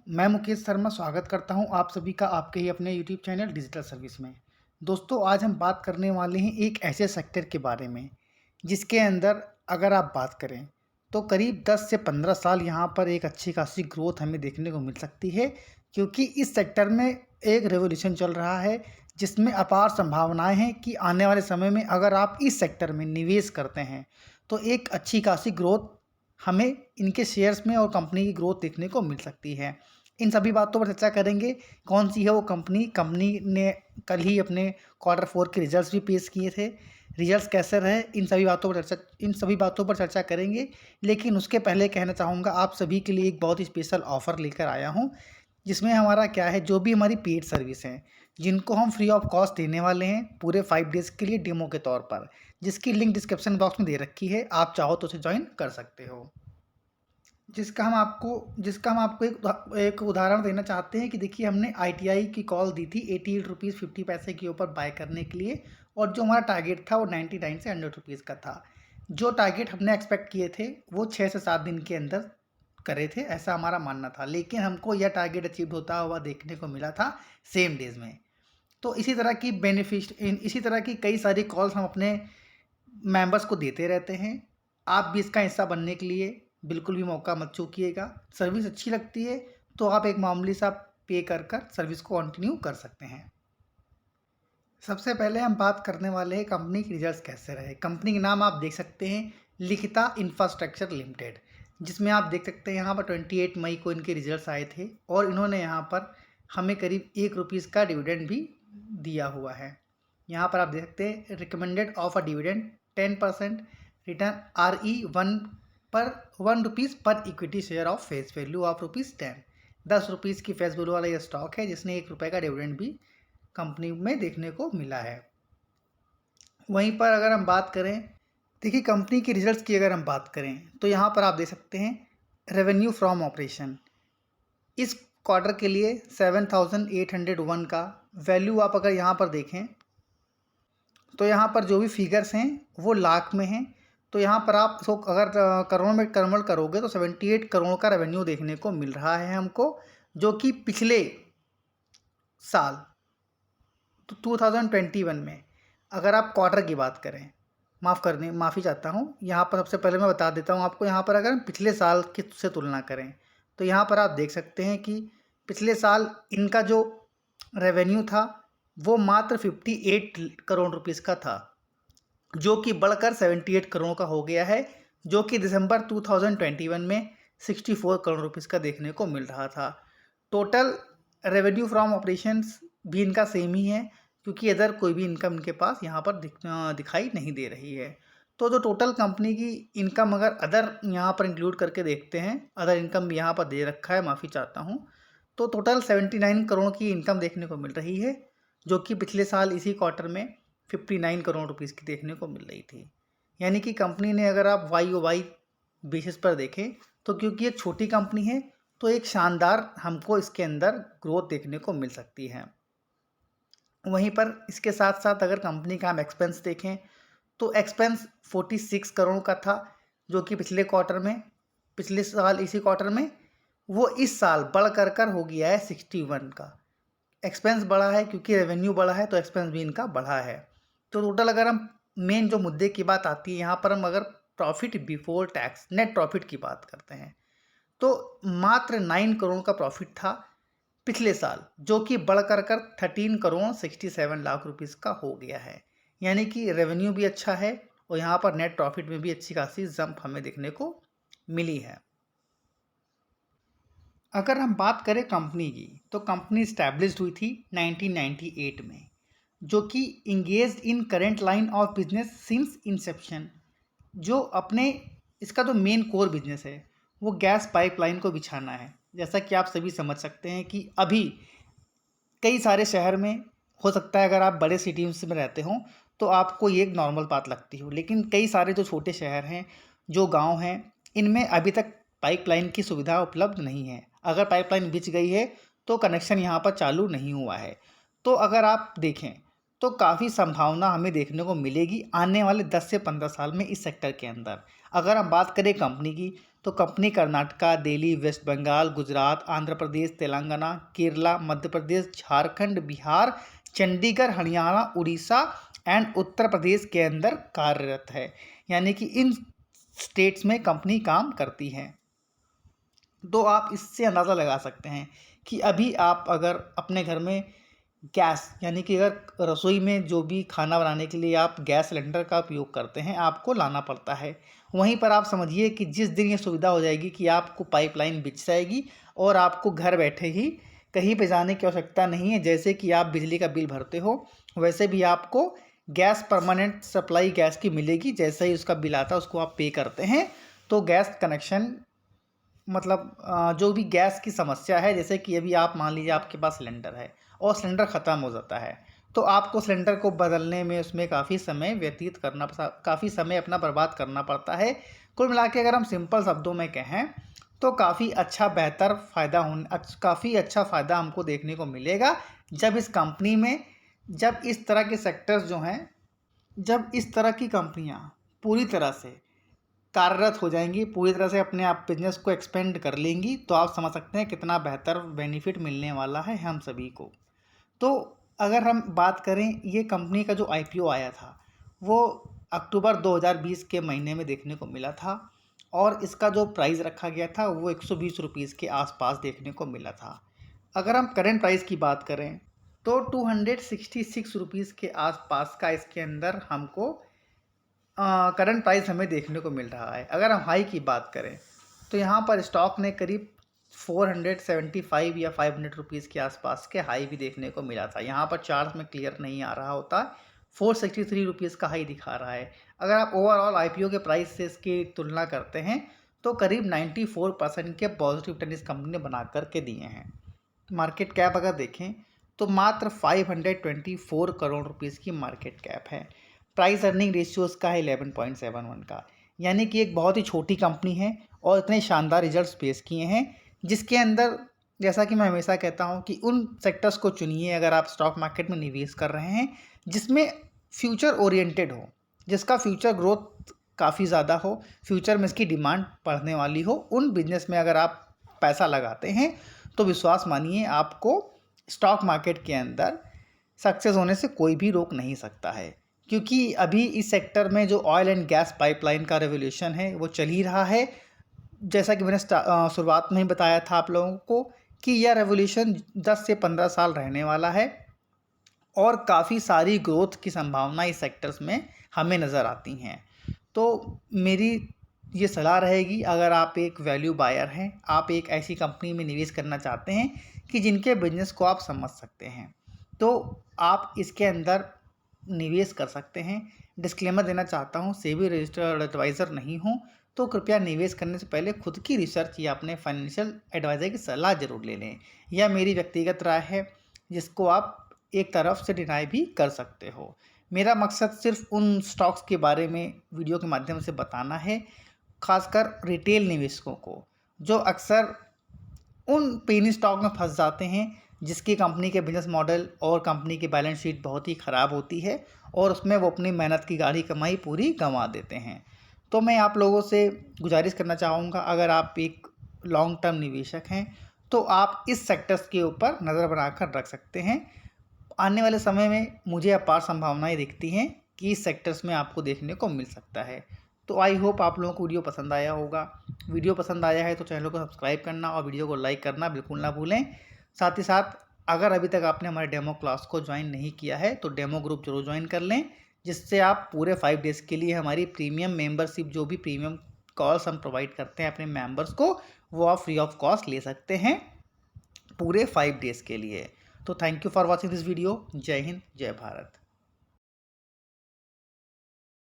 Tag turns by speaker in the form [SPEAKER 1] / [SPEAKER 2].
[SPEAKER 1] मैं मुकेश शर्मा स्वागत करता हूं आप सभी का आपके ही अपने यूट्यूब चैनल डिजिटल सर्विस में। दोस्तों, आज हम बात करने वाले हैं एक ऐसे सेक्टर के बारे में जिसके अंदर अगर आप बात करें तो करीब 10 से 15 साल यहाँ पर एक अच्छी खासी ग्रोथ हमें देखने को मिल सकती है, क्योंकि इस सेक्टर में एक रेवोल्यूशन चल रहा है जिसमें अपार संभावनाएं हैं कि आने वाले समय में अगर आप इस सेक्टर में निवेश करते हैं तो एक अच्छी खासी ग्रोथ हमें इनके शेयर्स में और कंपनी की ग्रोथ देखने को मिल सकती है। इन सभी बातों पर चर्चा करेंगे। कौन सी है वो कंपनी? कंपनी ने कल ही अपने क्वार्टर 4 के रिजल्ट्स भी पेश किए थे। रिजल्ट्स कैसे रहे, इन सभी बातों पर चर्चा करेंगे। लेकिन उसके पहले कहना चाहूँगा, आप सभी के लिए एक बहुत ही स्पेशल ऑफ़र लेकर आया हूँ, जिसमें हमारा क्या है, जो भी हमारी पेड सर्विस हैं जिनको हम फ्री ऑफ कॉस्ट देने वाले हैं पूरे 5 डेज़ के लिए डेमो के तौर पर, जिसकी लिंक डिस्क्रिप्शन बॉक्स में दे रखी है। आप चाहो तो उसे ज्वाइन कर सकते हो। जिसका हम आपको एक उदाहरण देना चाहते हैं कि देखिए, हमने आईटीआई की कॉल दी थी 88 रुपीज़ 50 पैसे के ऊपर बाय करने के लिए, और जो हमारा टारगेट था वो 99 से 100 रुपीज़ का था। जो टारगेट हमने एक्सपेक्ट किए थे वो 6 से 7 दिन के अंदर करे थे, ऐसा हमारा मानना था। लेकिन हमको यह टारगेट अचीव होता हुआ देखने को मिला था सेम डेज़ में। तो इसी तरह की कई सारी कॉल्स हम अपने मेंबर्स को देते रहते हैं। आप भी इसका हिस्सा बनने के लिए बिल्कुल भी मौका मत चूकिएगा। सर्विस अच्छी लगती है तो आप एक मामूली सा पे कर सर्विस को कंटिन्यू कर सकते हैं। सबसे पहले हम बात करने वाले हैं कंपनी के रिजल्ट्स कैसे रहे। कंपनी का नाम आप देख सकते हैं, लिखिता इंफ्रास्ट्रक्चर लिमिटेड, जिसमें आप देख सकते हैं यहाँ पर 28 मई को इनके रिजल्ट्स आए थे और इन्होंने यहाँ पर हमें करीब 1 रुपीज़ का डिविडेंड भी दिया हुआ है। यहाँ पर आप देख सकते हैं, recommended of a dividend 10% return RE1 पर 1 रुपीज़ पर equity share of face value of ₹10। 10 rupees की फेस वैल्यू वाला ये स्टॉक है जिसने 1 रुपये का डिविडेंड भी कंपनी में देखने को मिला है। वहीं पर अगर हम बात करें, देखिए कंपनी के रिजल्ट्स की अगर हम बात करें तो यहाँ पर आप देख सकते हैं, रेवेन्यू फ्रॉम ऑपरेशन इस क्वार्टर के लिए 7,801 का वैल्यू आप अगर यहाँ पर देखें तो यहाँ पर जो भी फिगर्स हैं वो लाख में हैं। तो यहाँ पर आप इसको अगर करोड़ में कन्वर्ट करोगे तो 78 करोड़ का रेवेन्यू देखने को मिल रहा है हमको, जो कि पिछले साल तो 2021 में अगर आप क्वार्टर की बात करें, माफ़ी चाहता हूँ, यहाँ पर सबसे पहले मैं बता देता हूँ आपको। यहाँ पर अगर हम पिछले साल की से तुलना करें तो यहाँ पर आप देख सकते हैं कि पिछले साल इनका जो रेवेन्यू था वो मात्र 58 करोड़ रुपीज़ का था, जो कि बढ़कर 78 करोड़ का हो गया है, जो कि दिसंबर 2021 में 64 करोड़ रुपीज़ का देखने को मिल रहा था। टोटल रेवेन्यू फ्रॉम ऑपरेशंस भी इनका सेम ही है, क्योंकि अदर कोई भी इनकम इनके पास यहाँ पर दिखाई नहीं दे रही है। तो जो टोटल कंपनी की इनकम अगर अदर यहाँ पर इंक्लूड करके देखते हैं, अदर इनकम भी यहाँ पर दे रखा है, माफ़ी चाहता हूँ, तो टोटल 79 करोड़ की इनकम देखने को मिल रही है, जो कि पिछले साल इसी क्वार्टर में 59 करोड़ रुपीज़ की देखने को मिल रही थी। यानी कि कंपनी ने अगर आप YoY बेसिस पर देखें तो क्योंकि एक छोटी कंपनी है तो एक शानदार हमको इसके अंदर ग्रोथ देखने को मिल सकती है। वहीं पर इसके साथ साथ अगर कंपनी का हम एक्सपेंस देखें तो एक्सपेंस 46 करोड़ का था, जो कि पिछले साल इसी क्वार्टर में वो इस साल बढ़ कर हो गया है 61 का। एक्सपेंस बढ़ा है क्योंकि रेवेन्यू बढ़ा है, तो एक्सपेंस भी इनका बढ़ा है। तो टोटल अगर हम मेन जो मुद्दे की बात आती है, यहाँ पर हम अगर profit before tax net profit की बात करते हैं तो मात्र 9 करोड़ का प्रॉफिट था पिछले साल, जो कि बढ़ कर 13 करोड़ 67 लाख रुपीज़ का हो गया है। यानी कि रेवेन्यू भी अच्छा है और यहाँ पर नेट प्रॉफिट में भी अच्छी खासी जंप हमें देखने को मिली है। अगर हम बात करें कंपनी की, तो कंपनी इस्टेब्लिश्ड हुई थी 1998 में, जो कि engage in current line of business since Inception. जो अपने इसका जो मेन कोर बिजनेस है वो गैस पाइपलाइन को बिछाना है। जैसा कि आप सभी समझ सकते हैं कि अभी कई सारे शहर में, हो सकता है अगर आप बड़े सिटीज़ में रहते हो तो आपको ये एक नॉर्मल बात लगती हो, लेकिन कई सारे जो छोटे शहर हैं, जो गांव हैं, इनमें अभी तक पाइपलाइन की सुविधा उपलब्ध नहीं है। अगर पाइपलाइन बिछ गई है तो कनेक्शन यहाँ पर चालू नहीं हुआ है। तो अगर आप देखें तो काफ़ी संभावना हमें देखने को मिलेगी आने वाले 10 से 15 साल में इस सेक्टर के अंदर। अगर हम बात करें कंपनी की, तो company Karnataka, Delhi, West Bengal, Gujarat, Andhra Pradesh, Telangana, Kerala, Madhya Pradesh, Jharkhand, Bihar, Chandigarh, Haryana, Orissa and Uttar Pradesh के अंदर कार्यरत है। यानी कि इन स्टेट्स में कंपनी काम करती है। तो आप इससे अंदाज़ा लगा सकते हैं कि अभी आप अगर अपने घर में गैस यानी कि अगर रसोई में जो भी खाना बनाने के लिए आप गैस सिलेंडर का उपयोग करते हैं, आपको लाना पड़ता है। वहीं पर आप समझिए कि जिस दिन ये सुविधा हो जाएगी कि आपको पाइपलाइन बिछ जाएगी और आपको घर बैठे ही कहीं पे जाने की आवश्यकता नहीं है। जैसे कि आप बिजली का बिल भरते हो, वैसे भी आपको गैस परमानेंट सप्लाई गैस की मिलेगी। जैसे ही उसका बिल आता है उसको आप पे करते हैं, तो गैस कनेक्शन मतलब जो भी गैस की समस्या है, जैसे कि अभी आप मान लीजिए आपके पास सिलेंडर है और सिलेंडर ख़त्म हो जाता है, तो आपको सिलेंडर को बदलने में उसमें काफ़ी समय व्यतीत करना काफ़ी समय अपना बर्बाद करना पड़ता है। कुल मिला के अगर हम सिंपल शब्दों में कहें तो काफ़ी अच्छा बेहतर फ़ायदा काफ़ी अच्छा फ़ायदा हमको देखने को मिलेगा जब इस कंपनी में जब इस तरह के सेक्टर्स जो हैं, जब इस तरह की कंपनियां पूरी तरह से कार्यरत हो जाएंगी, पूरी तरह से अपने आप बिजनेस को एक्सपेंड कर लेंगी, तो आप समझ सकते हैं कितना बेहतर बेनिफिट मिलने वाला है हम सभी को। तो अगर हम बात करें, ये कंपनी का जो आईपीओ आया था वो अक्टूबर 2020 के महीने में देखने को मिला था और इसका जो प्राइस रखा गया था वो 120 रुपीज़ के आसपास देखने को मिला था। अगर हम करंट प्राइस की बात करें तो 266 रुपीज़ के आसपास का इसके अंदर हमको करंट प्राइस हमें देखने को मिल रहा है। अगर हम हाई की बात करें तो यहाँ पर स्टॉक ने करीब 475 या 500 रुपीज़ के आसपास के हाई भी देखने को मिला था। यहाँ पर चार्ट में क्लियर नहीं आ रहा होता, 463 रुपीज़ का हाई दिखा रहा है। अगर आप ओवरऑल आईपीओ के प्राइस से इसकी तुलना करते हैं तो करीब 94% के पॉजिटिव रिटर्न इस कंपनी ने बना करके दिए हैं। मार्केट कैप अगर देखें तो मात्र 524 करोड़ रुपीज़ की मार्केट कैप है। प्राइस अर्निंग रेशियो इसका है 11.71 का, यानी कि एक बहुत ही छोटी कंपनी है और इतने शानदार रिजल्ट्स पेश किए हैं, जिसके अंदर जैसा कि मैं हमेशा कहता हूं कि उन सेक्टर्स को चुनिए अगर आप स्टॉक मार्केट में निवेश कर रहे हैं जिसमें फ्यूचर ओरिएंटेड हो, जिसका फ्यूचर ग्रोथ काफ़ी ज़्यादा हो, फ्यूचर में इसकी डिमांड बढ़ने वाली हो। उन बिजनेस में अगर आप पैसा लगाते हैं तो विश्वास मानिए आपको स्टॉक मार्केट के अंदर सक्सेस होने से कोई भी रोक नहीं सकता है। क्योंकि अभी इस सेक्टर में जो ऑयल एंड गैस पाइपलाइन का रेवोल्यूशन है वो चल ही रहा है। जैसा कि मैंने शुरुआत में ही बताया था आप लोगों को कि यह रेवोल्यूशन 10 से 15 साल रहने वाला है और काफ़ी सारी ग्रोथ की संभावना इस सेक्टर्स में हमें नज़र आती हैं। तो मेरी ये सलाह रहेगी, अगर आप एक वैल्यू बायर हैं, आप एक ऐसी कंपनी में निवेश करना चाहते हैं कि जिनके बिजनेस को आप समझ सकते हैं, तो आप इसके अंदर निवेश कर सकते हैं। डिस्क्लेमर देना चाहता हूँ, सेबी रजिस्टर्ड एडवाइज़र नहीं हूँ, तो कृपया निवेश करने से पहले खुद की रिसर्च या अपने फाइनेंशियल एडवाइज़र की सलाह ज़रूर ले लें। यह मेरी व्यक्तिगत राय है जिसको आप एक तरफ से डिनाई भी कर सकते हो। मेरा मकसद सिर्फ उन स्टॉक्स के बारे में वीडियो के माध्यम से बताना है, खासकर रिटेल निवेशकों को जो अक्सर उन पेनी स्टॉक में फंस जाते हैं जिसकी कंपनी के बिजनेस मॉडल और कंपनी की बैलेंस शीट बहुत ही ख़राब होती है और उसमें वो अपनी मेहनत की गाढ़ी कमाई पूरी गंवा देते हैं। तो मैं आप लोगों से गुजारिश करना चाहूँगा, अगर आप एक लॉन्ग टर्म निवेशक हैं तो आप इस सेक्टर्स के ऊपर नज़र बनाकर रख सकते हैं। आने वाले समय में मुझे अपार संभावनाएं दिखती हैं कि इस सेक्टर्स में आपको देखने को मिल सकता है। तो आई होप आप लोगों को वीडियो पसंद आया होगा। वीडियो पसंद आया है तो चैनल को सब्सक्राइब करना और वीडियो को लाइक करना बिल्कुल ना भूलें। साथ ही साथ अगर अभी तक आपने हमारे डेमो क्लास को ज्वाइन नहीं किया है तो डेमो ग्रुप जरूर ज्वाइन कर लें, जिससे आप पूरे 5 डेज़ के लिए हमारी प्रीमियम मेंबरशिप, जो भी प्रीमियम कॉल्स हम प्रोवाइड करते हैं अपने मेंबर्स को, वो आप फ्री ऑफ कॉस्ट ले सकते हैं पूरे 5 डेज़ के लिए। तो thank you for watching this video. जय हिंद, जय भारत।